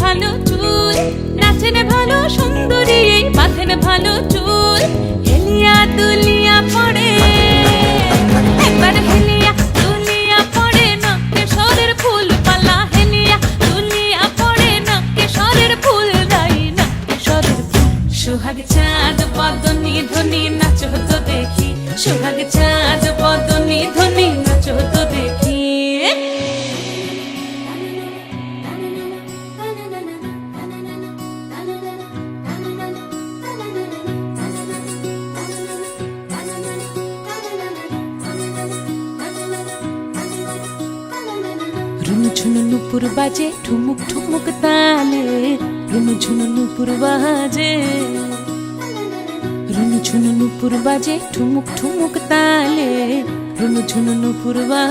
ভালো চুল, নাচেন ভালো সুন্দরী, বাঁধেন ভালো চুল। হেলিয়া দুলিয়া পড়ে, একবার হেলিয়া দুলিয়া পড়ে, নক্কেশ্বরের ফুল পালা। হেলিয়া দুলিয়া পড়ে, নক্কেশ্বরের ফুল দাই, নক্কেশ্বরের ফুল। সোহাগ চাঁদ বদনি ধ্বনি নাচো তো দেখি, সোহাগ চাঁদ বদনি ধ্বনি নাচো তো দেখি। রুনুঝুনু নুপুর বাজে ঠুমুক ঠুমুক তালে, রুনুঝুনু নুপুর বাজে, রুনুঝুনু নুপুর বাজে ঠুমুক ঠুমুক তালে, রুনুঝুনু নুপুর বাজে।